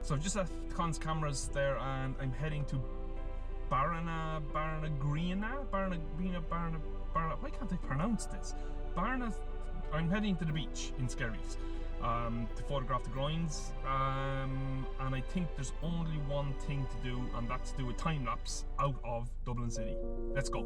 So I've just left Con's cameras there and I'm heading to Barnagreagh. Why can't I pronounce this? I'm heading to the beach in Skerries to photograph the groins, and I think there's only one thing to do, and that's do a time lapse out of Dublin City. Let's go.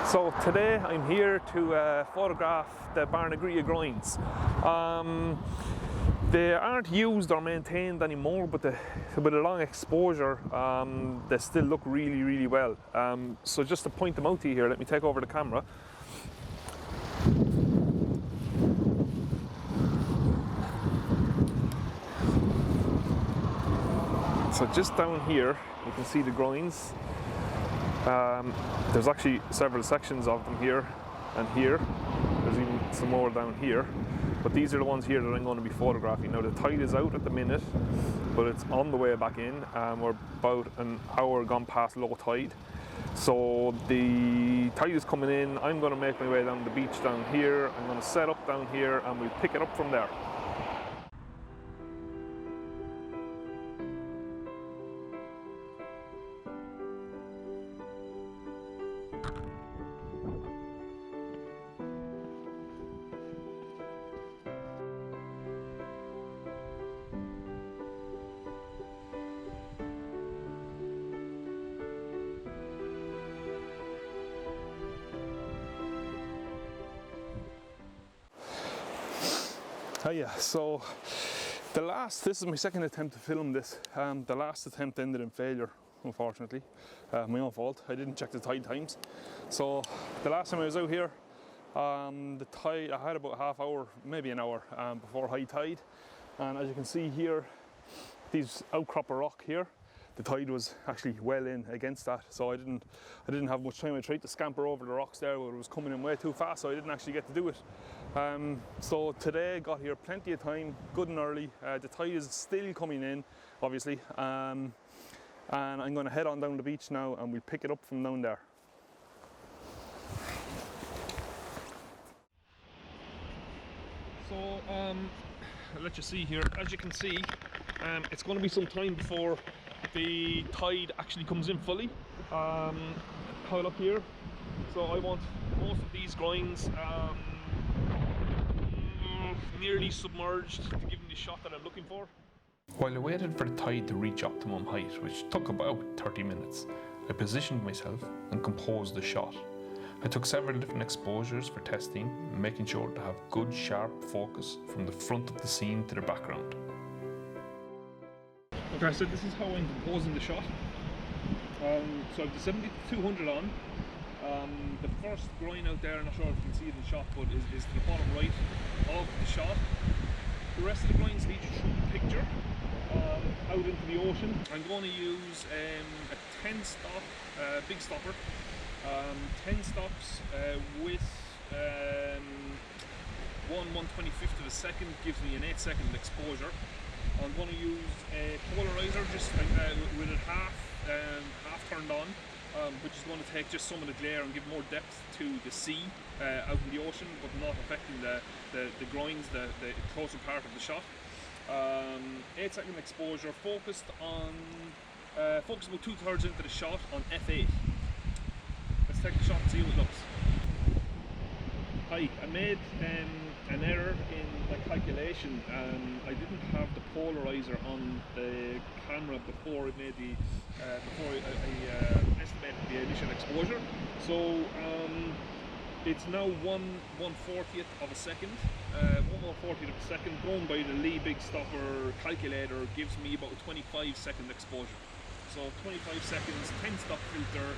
So today I'm here to photograph the Barnagreagh groins. They aren't used or maintained anymore, but with a long exposure, they still look really, really well. So just to point them out to you here, let me take over the camera. So just down here, you can see the groins. There's actually several sections of them here and here. There's even some more down here. But these are the ones here that I'm going to be photographing. Now the tide is out at the minute, but it's on the way back in. We're about an hour gone past low tide. So the tide is coming in. I'm going to make my way down the beach down here. I'm going to set up down here and we'll pick it up from there. Yeah, so this is my second attempt to film this. The last attempt ended in failure, unfortunately. My own fault, I didn't check the tide times. So the last time I was out here, the tide, I had about half hour, maybe an hour before high tide. And as you can see here, these outcrop of rock here, the tide was actually well in against that, so I didn't have much time. I tried to scamper over the rocks there, but it was coming in way too fast, so I didn't actually get to do it. So today, got here plenty of time, good and early. The tide is still coming in, obviously, and I'm going to head on down the beach now, and we'll pick it up from down there. So I'll let you see here. As you can see, it's going to be some time before the tide actually comes in fully. Pile up here. So I want most of these groins nearly submerged to give them the shot that I'm looking for. While I waited for the tide to reach optimum height, which took about 30 minutes, I positioned myself and composed the shot. I took several different exposures for testing, making sure to have good sharp focus from the front of the scene to the background. Okay, so this is how I'm composing the shot. So I've the 70-200 on. The first groin out there, I'm not sure if you can see it in the shot, but is to the bottom right of the shot. The rest of the groins lead you through the picture out into the ocean. I'm going to use a 10 stop, big stopper. 10 stops with 1/125th of a second gives me an 8-second exposure. I'm going to use a polarizer just with it half turned on, which is going to take just some of the glare and give more depth to the sea out in the ocean, but not affecting the groins, the closer part of the shot. 8-second exposure, focused about 2/3 into the shot on f8. Let's take the shot and see how it looks. Hi, I made an error in the calculation. I didn't have the polarizer on the camera before it made the before I estimated the initial exposure. So it's now 1/140th of a second. 1/140th of a second, going by the Lee Big Stopper calculator, gives me about a 25-second exposure. So 25 seconds, 10-stop filter,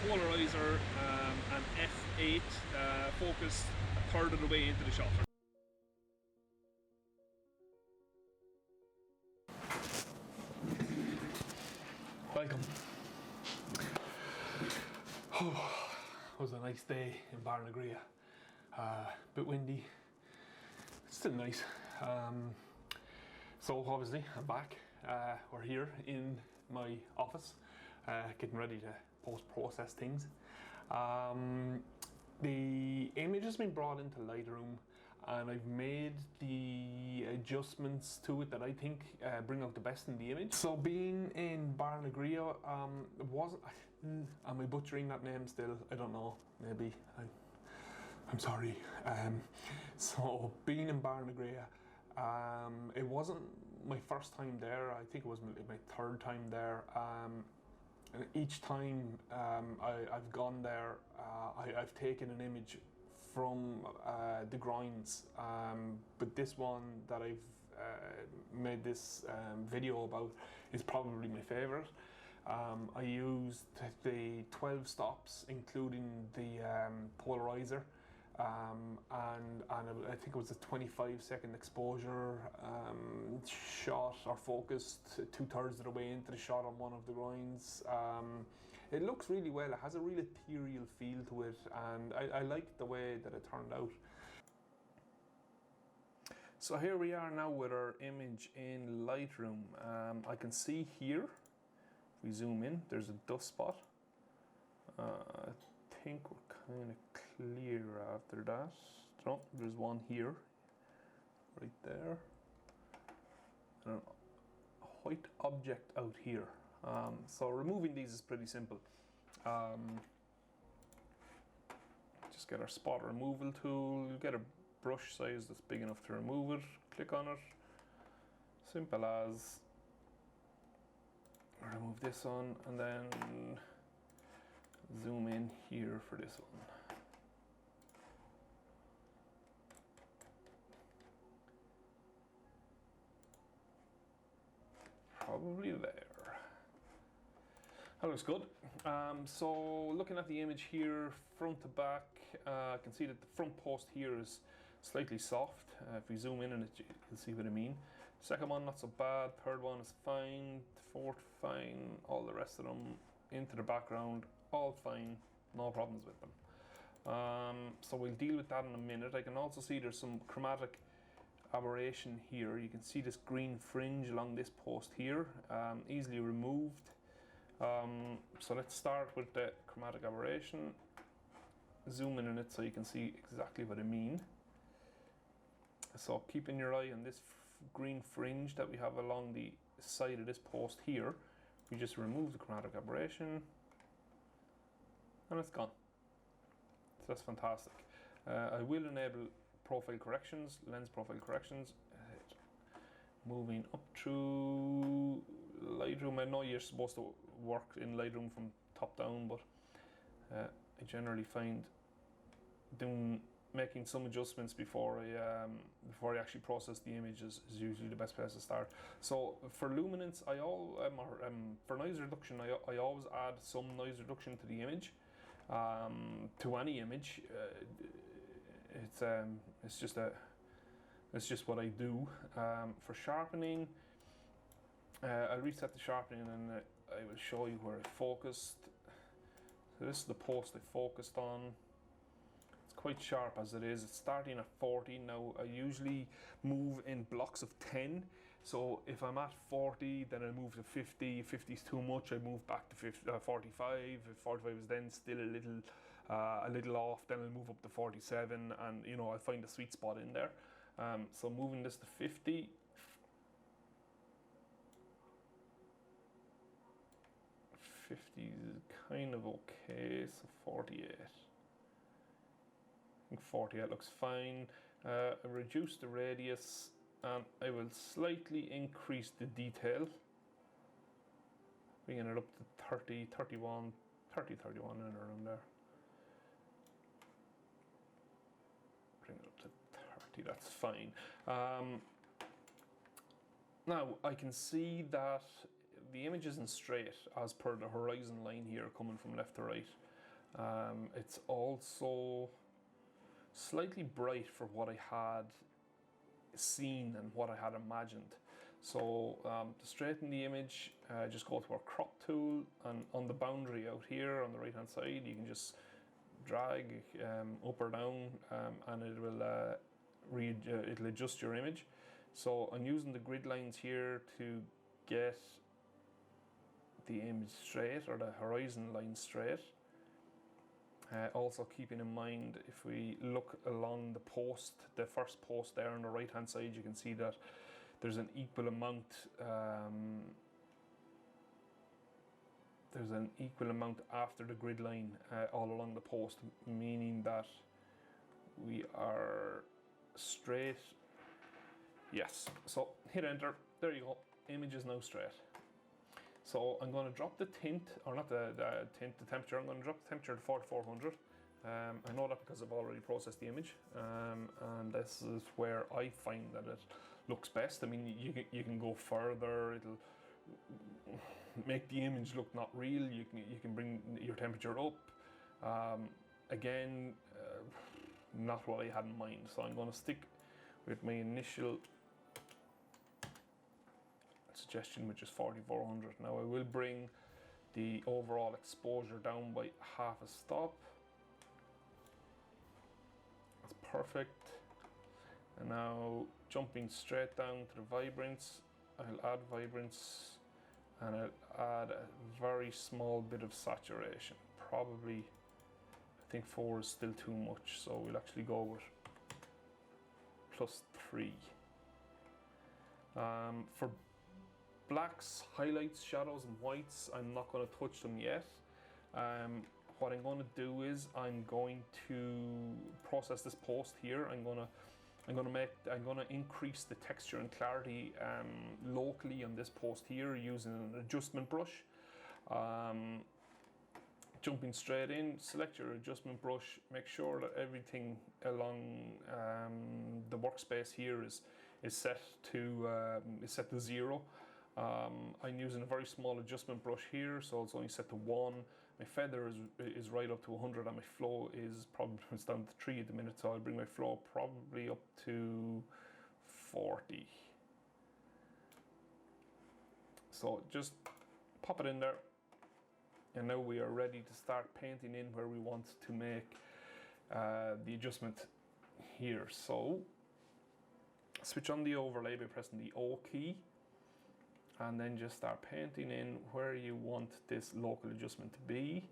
polarizer, and f8 focus a third of the way into the shot. Welcome. Oh, it was a nice day in Barnagreagh. Bit windy, still nice. So obviously I'm back. We're here in my office, getting ready to post-process things. The image has been brought into Lightroom, and I've made the adjustments to it that I think bring out the best in the image. So being in Barnagreagh, am I butchering that name still? I don't know, maybe. I'm sorry. So being in Barnagreagh, it wasn't my first time there. I think it was my third time there. And each time I've gone there, I've taken an image from the grinds, but this one that I've made this video about is probably my favourite. I used the 12 stops, including the polarizer, and I think it was a 25-second exposure shot or focused 2/3 of the way into the shot on one of the grinds. It looks really well. It has a real ethereal feel to it, and I like the way that it turned out. So here we are now with our image in Lightroom. I can see here, if we zoom in, there's a dust spot. I think we're kind of clear after that. Oh, there's one here, right there, and a white object out here. So removing these is pretty simple. Just get our spot removal tool, get a brush size that's big enough to remove it, click on it, simple as. Remove this one and then zoom in here for this one. Probably there. That looks good. So looking at the image here, front to back, I can see that the front post here is slightly soft. If we zoom in on it, you'll see what I mean. Second one, not so bad. Third one is fine. Fourth, fine. All the rest of them into the background, all fine. No problems with them. So we'll deal with that in a minute. I can also see there's some chromatic aberration here. You can see this green fringe along this post here, easily removed. So let's start with the chromatic aberration. Zoom in on it so you can see exactly what I mean. So keeping your eye on this green fringe that we have along the side of this post here. We just remove the chromatic aberration and it's gone. So that's fantastic. I will enable profile corrections, lens profile corrections. Moving up through Lightroom. I know you're supposed to work in Lightroom from top down, but I generally find making some adjustments before I actually process the image is usually the best place to start. So for luminance, for noise reduction, I always add some noise reduction to the image, to any image. It's just what I do. For sharpening, I'll reset the sharpening and I will show you where I focused. So this is the post I focused on. It's quite sharp as it is. It's starting at 40. Now I usually move in blocks of 10. So if I'm at 40, then I move to 50. If 50 is too much, I move back to 45. If 45 is then still a little off, then I'll move up to 47, and I'll find a sweet spot in there. So moving this to 50. 50 is kind of okay, so 48. I think 48 looks fine. I reduce the radius and I will slightly increase the detail, bringing it up to 30, 31, 30, 31 and around there. Bring it up to 30, that's fine. Now I can see that the image isn't straight as per the horizon line here coming from left to right. It's also slightly bright for what I had seen and what I had imagined. So to straighten the image, just go to our crop tool, and on the boundary out here on the right hand side you can just drag up or down and it will it'll adjust your image. So I'm using the grid lines here to get the image straight, or the horizon line straight. Also keeping in mind, if we look along the post, the first post there on the right hand side, you can see that there's an equal amount after the grid line all along the post, meaning that we are straight. Yes, so hit enter, there you go, image is now straight. So I'm going to drop the tint, or not the tint, the temperature. I'm going to drop the temperature to 4400. I know that because I've already processed the image, and this is where I find that it looks best. I mean, you can go further. It'll make the image look not real. You can bring your temperature up. Again, not what I had in mind. So I'm going to stick with my initial suggestion, which is 4400. Now I will bring the overall exposure down by half a stop. That's perfect. And now jumping straight down to the vibrance, I'll add vibrance and I'll add a very small bit of saturation. Probably, I think 4 is still too much, so we'll actually go with +3. For blacks, highlights, shadows and whites, I'm not going to touch them yet. What I'm going to do is I'm going to process this post here. I'm going to increase the texture and clarity locally on this post here using an adjustment brush. Jumping straight in, select your adjustment brush, make sure that everything along the workspace here is set to 0. I'm using a very small adjustment brush here, so it's only set to 1. My feather is right up to 100, and my flow is probably, it's down to 3 at the minute, so I'll bring my flow probably up to 40. So just pop it in there, and now we are ready to start painting in where we want to make the adjustment here. So switch on the overlay by pressing the O key, and then just start painting in where you want this local adjustment to be.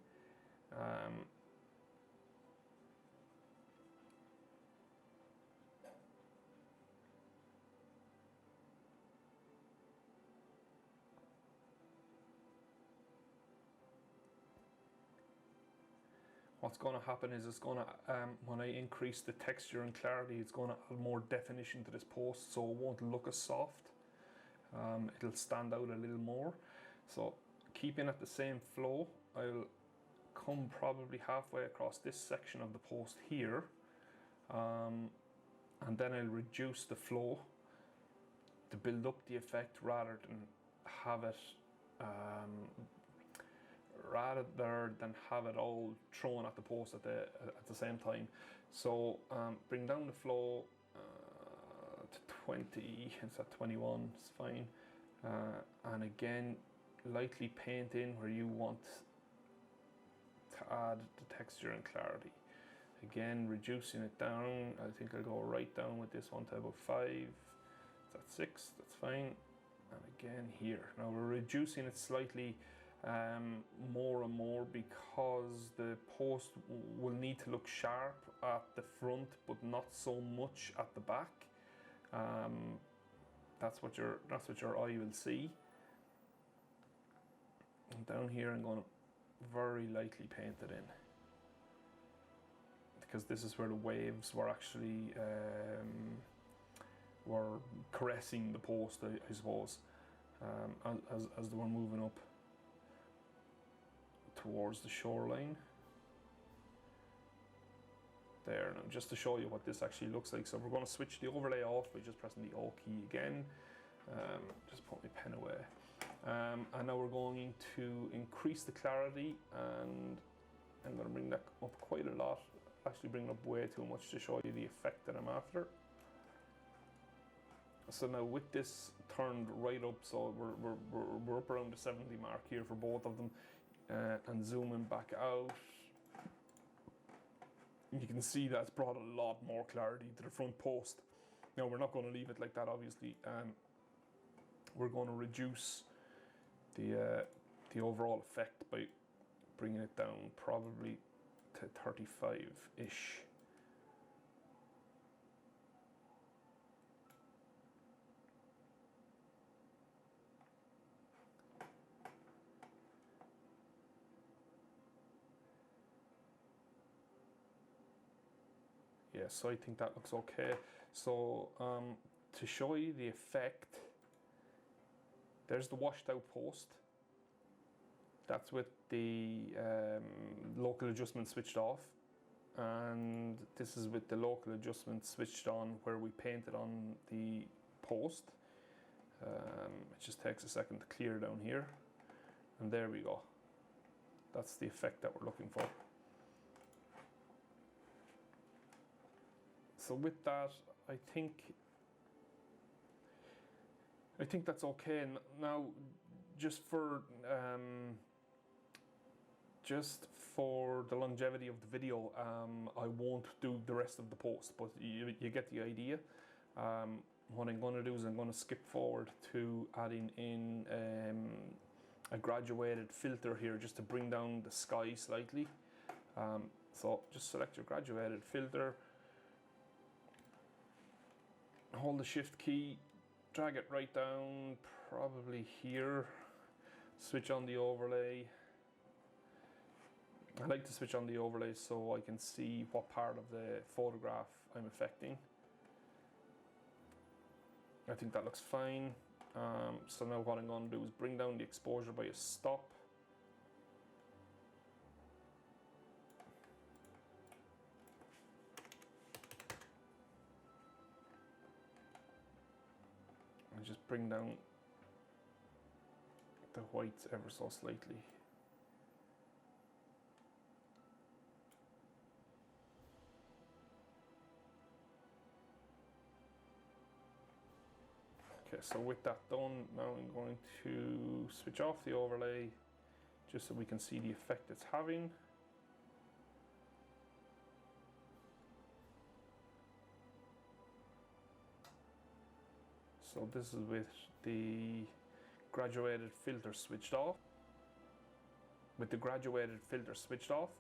What's going to happen is it's going to, when I increase the texture and clarity, it's going to add more definition to this post, so it won't look as soft. It'll stand out a little more. So keeping at the same flow, I'll come probably halfway across this section of the post here, and then I'll reduce the flow to build up the effect rather than have it all thrown at the post at the same time. So bring down the flow to 20, it's at 21, it's fine. And again, lightly paint in where you want to add the texture and clarity. Again, reducing it down. I think I'll go right down with this one to about 5. It's at 6, that's fine. And again here. Now we're reducing it slightly more and more because the post will need to look sharp at the front, but not so much at the back. That's what your eye will see. And down here I'm going to very lightly paint it in to because this is where the waves were actually were caressing the post, I suppose, as they were moving up towards the shoreline. There, now just to show you what this actually looks like. So we're going to switch the overlay off by just pressing the O key again. Just put my pen away. And now we're going to increase the clarity, and I'm going to bring that up quite a lot. Actually bring it up way too much to show you the effect that I'm after. So now with this turned right up, so we're up around the 70 mark here for both of them, and zooming back out, you can see that's brought a lot more clarity to the front post. Now we're not going to leave it like that, obviously. We're going to reduce the overall effect by bringing it down probably to 35-ish. Yeah, so I think that looks okay. So to show you the effect, there's the washed out post. That's with the local adjustment switched off, and this is with the local adjustment switched on where we painted on the post. It just takes a second to clear down here, and there we go. That's the effect that we're looking for. So with that, I think that's okay. Now, just for the longevity of the video, I won't do the rest of the post, but you get the idea. What I'm going to do is I'm going to skip forward to adding in a graduated filter here, just to bring down the sky slightly. So just select your graduated filter, hold the shift key, drag it right down, probably here, switch on the overlay. I like to switch on the overlay so I can see what part of the photograph I'm affecting. I think that looks fine. So now what I'm going to do is bring down the exposure by a stop. And just bring down the whites ever so slightly. Okay, so with that done, now I'm going to switch off the overlay just so we can see the effect it's having. So this is with the graduated filter switched off. With the graduated filter switched off.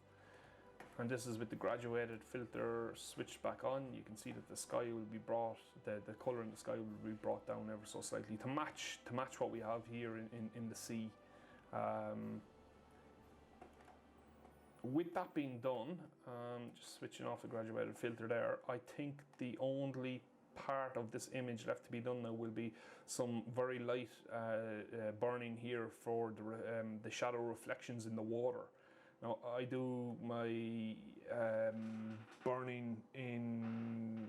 And this is with the graduated filter switched back on. You can see that the sky will be brought, the colour in the sky will be brought down ever so slightly to match what we have here in the sea. With that being done, just switching off the graduated filter there, I think the only part of this image left to be done now will be some very light burning here for the shadow reflections in the water. Now I do my burning in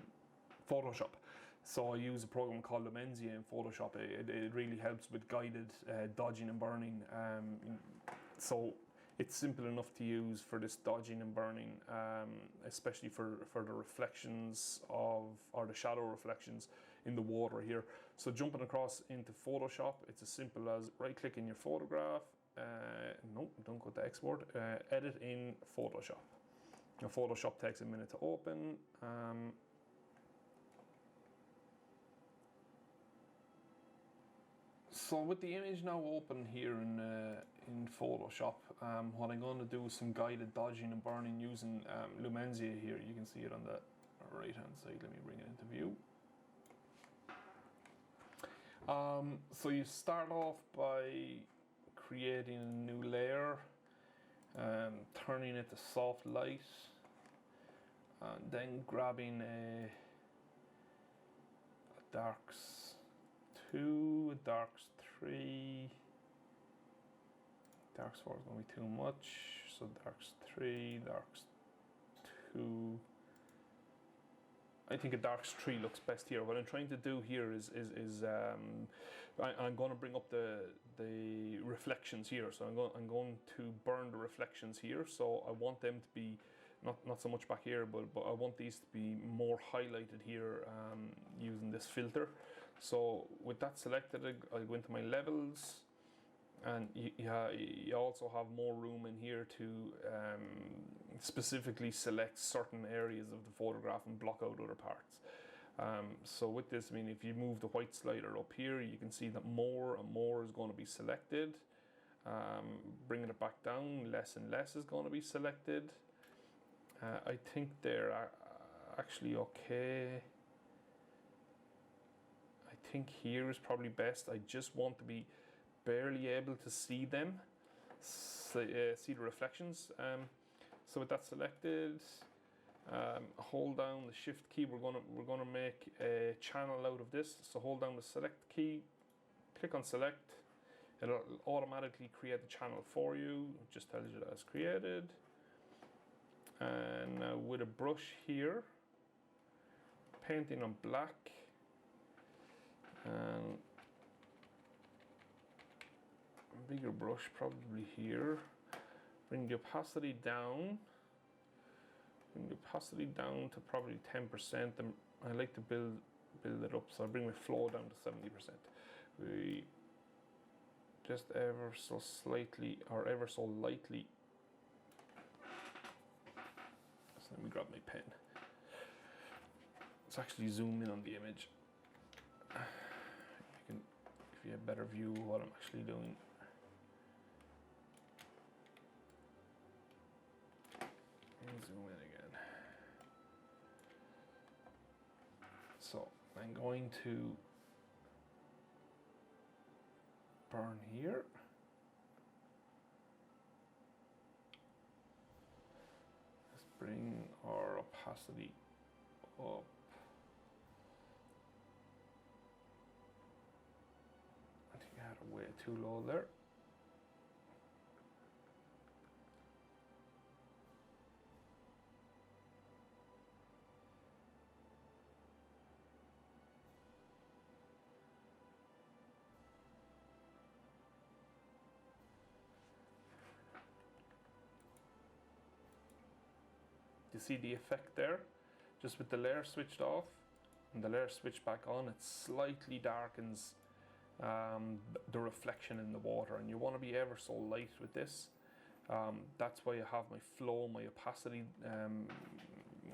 Photoshop, so I use a program called Lumenzia in Photoshop. It really helps with guided dodging and burning. So it's simple enough to use for this dodging and burning, especially for the reflections or the shadow reflections in the water here. So jumping across into Photoshop, it's as simple as right-clicking your photograph. No, don't go to export. Edit in Photoshop. Now, Photoshop takes a minute to open. So with the image now open here in Photoshop, what I'm going to do is some guided dodging and burning using Lumenzia here. You can see it on the right hand side. Let me bring it into view. So you start off by creating a new layer, turning it to soft light, and then grabbing a darks 2, a darks 3. Darks 4 is going to be too much, so darks 3, darks 2. I think a darks 3 looks best here. What I'm trying to do here is I'm going to bring up the reflections here. So I'm going to burn the reflections here. So I want them to be not so much back here, but I want these to be more highlighted here using this filter. So with that selected, I'll go into my levels. And you also have more room in here to specifically select certain areas of the photograph and block out other parts. So with this, I mean, if you move the white slider up here, you can see that more and more is going to be selected. Bringing it back down, less and less is going to be selected. I think they're actually okay. I think here is probably best. I just want to be barely able to see them, see the reflections. So with that selected, hold down the shift key. We're gonna make a channel out of this. So hold down the select key, click on select. It'll automatically create the channel for you. It just tells you that it's created. And now with a brush here, painting on black, and bigger brush probably here. Bring the opacity down. Bring the opacity down to probably 10%. And I like to build it up, so I bring my flow down to 70%. We just ever so slightly or ever so lightly. So let me grab my pen. Let's actually zoom in on the image. You can, if you have a better view of what I'm actually doing. Zoom in again. So I'm going to burn here. Let's bring our opacity up. I think I had it way too low there. You see the effect there? Just with the layer switched off and the layer switched back on, it slightly darkens the reflection in the water, and you want to be ever so light with this. That's why I have my flow, my opacity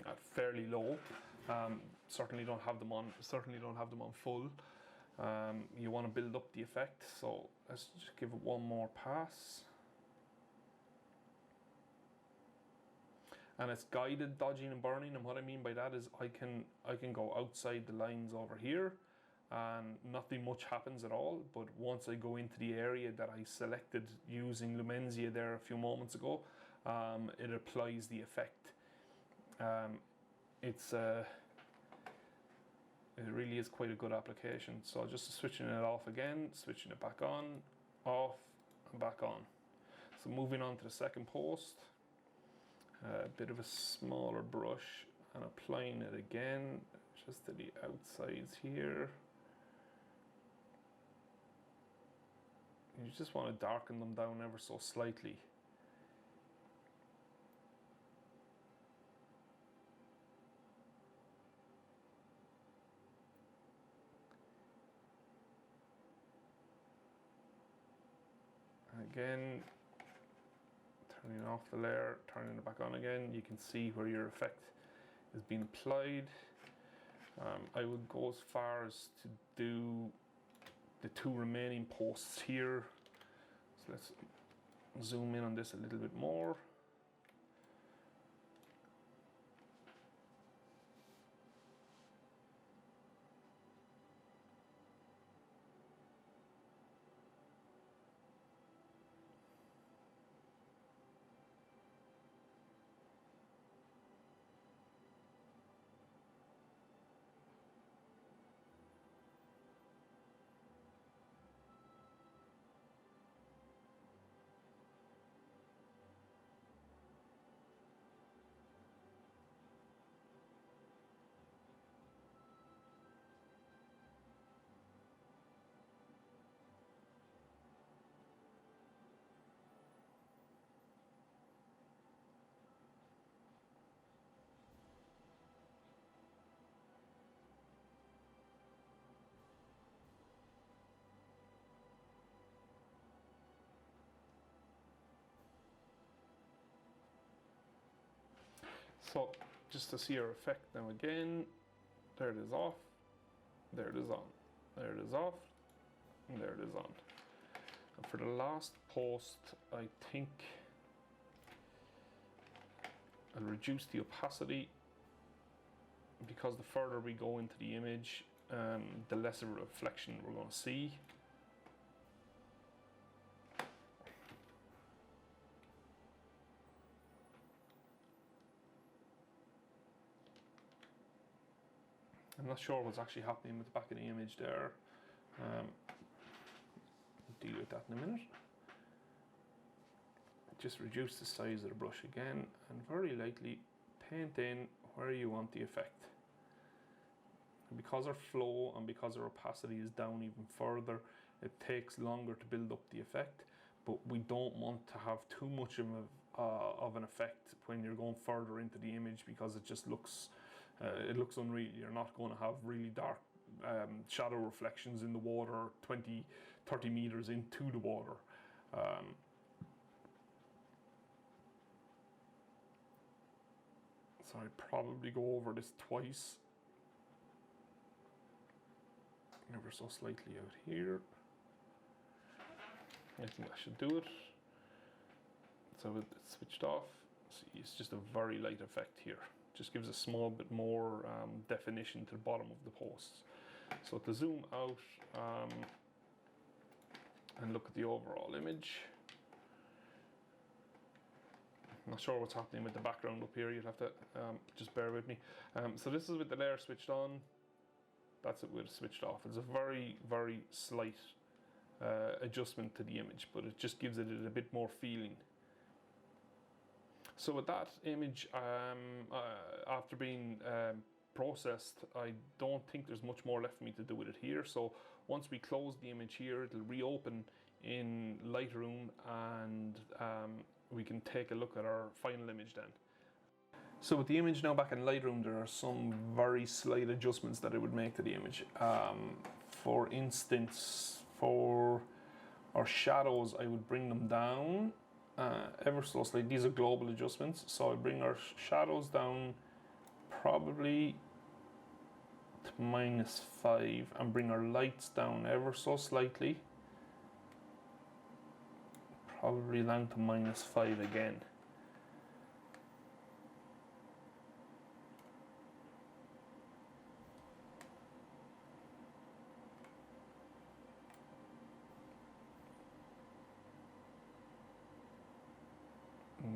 at fairly low. Certainly don't have them on full. You want to build up the effect, so let's just give it one more pass. And it's guided dodging and burning, and what I mean by that is I can go outside the lines over here and nothing much happens at all, but once I go into the area that I selected using Lumenzia there a few moments ago, it applies the effect. It really is quite a good application. So just switching it off again, switching it back on, off and back on. So moving on to the second post. A bit of a smaller brush and applying it again just to the outsides here. You just want to darken them down ever so slightly. Again, turning off the layer, turning it back on again, you can see where your effect is being applied. I would go as far as to do the two remaining posts here. So let's zoom in on this a little bit more. So just to see our effect now again, there it is off, there it is on, there it is off, and there it is on. And for the last post, I think I'll reduce the opacity, because the further we go into the image, the less of a reflection we're going to see. I'm not sure what's actually happening with the back of the image there. I'll deal with that in a minute. Just reduce the size of the brush again and very lightly paint in where you want the effect. And because our flow and because our opacity is down even further, it takes longer to build up the effect, but we don't want to have too much of an effect when you're going further into the image, because it just looks unreal. You're not going to have really dark shadow reflections in the water 20-30 meters into the water. So I'd probably go over this twice, ever so slightly out here. I think that should do it. So it's switched off. See, it's just a very light effect here. Just gives a small bit more definition to the bottom of the posts. So to zoom out and look at the overall image. I'm not sure what's happening with the background up here. You'll have to just bear with me. So this is with the layer switched on. That's it with it switched off. It's a very, very slight adjustment to the image, but it just gives it a bit more feeling. So with that image, after being processed, I don't think there's much more left for me to do with it here. So once we close the image here, it'll reopen in Lightroom, and we can take a look at our final image then. So with the image now back in Lightroom, there are some very slight adjustments that I would make to the image. For instance, for our shadows, I would bring them down ever so slightly. These are global adjustments, so I bring our shadows down probably to -5 and bring our lights down ever so slightly, probably down to -5 again.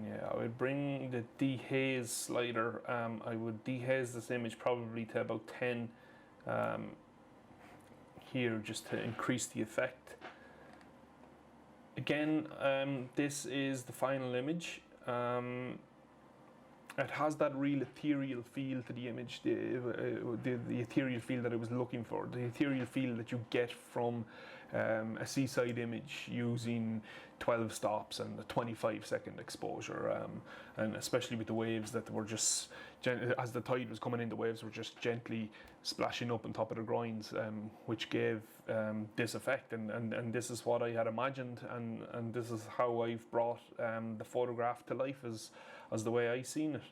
Yeah, I would bring the dehaze slider. I would dehaze this image probably to about 10 here, just to increase the effect. Again, this is the final image. It has that real ethereal feel to the image, the ethereal feel that I was looking for, the ethereal feel that you get from a seaside image using 12 stops and a 25-second exposure, and especially with the waves that were just, as the tide was coming in, the waves were just gently splashing up on top of the groins, which gave this effect, and this is what I had imagined, and this is how I've brought the photograph to life as the way I seen it.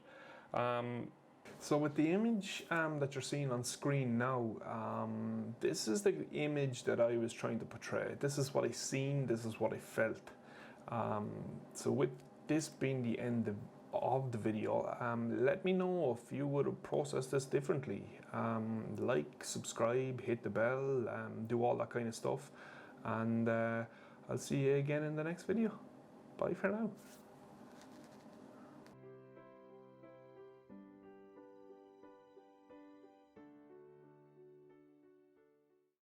So with the image that you're seeing on screen now, this is the image that I was trying to portray. This is what I seen, this is what I felt. So with this being the end of the video, let me know if you would have processed this differently. Like, subscribe, hit the bell, do all that kind of stuff. And I'll see you again in the next video. Bye for now.